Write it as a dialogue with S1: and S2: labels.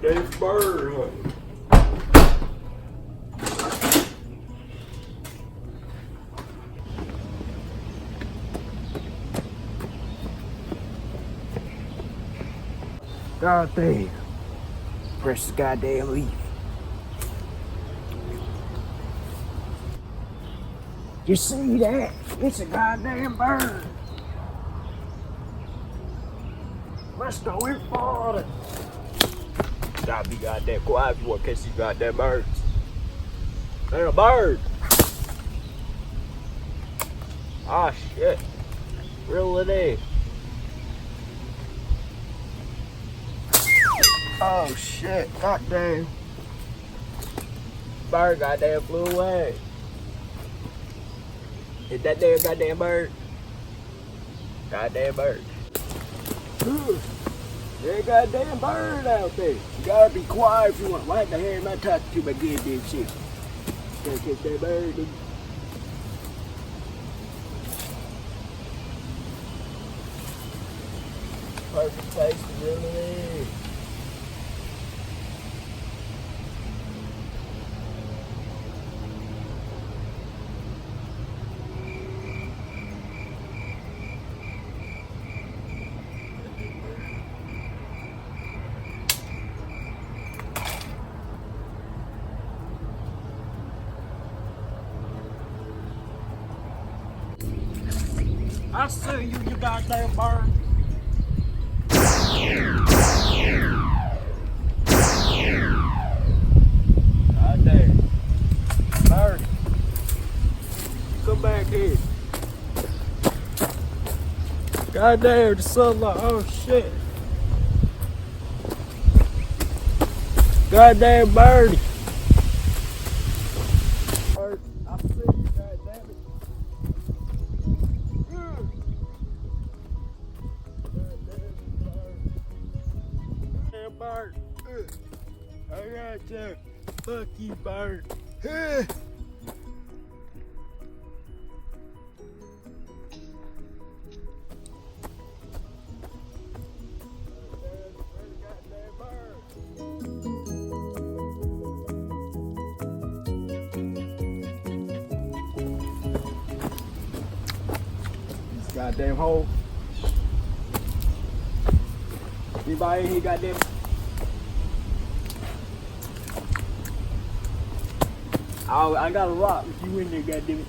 S1: Damn bird, huh? God damn. Press the goddamn leaf. You see that? It's a goddamn bird. Let's go in for it. Gotta be goddamn quiet if you want to catch these goddamn birds. There's a bird. Ah, shit. Reel it in. Oh shit, goddamn. Bird goddamn flew away. Is that there goddamn bird? Goddamn bird. There's a goddamn bird out there. You gotta be quiet if you want. Why the hell am I talking to my goddamn shit? Can't catch that bird, dude. Perfect place to reel it in. I see you, you goddamn bird. Goddamn. Bird. Come back here. Goddamn, the sunlight. Oh shit. Goddamn birdie. Bird. I see you, goddamn it. Bird. I got you. Fuck you, bird. This goddamn hole. Anybody in here goddamn? Oh, I got a rock if you in there, goddammit.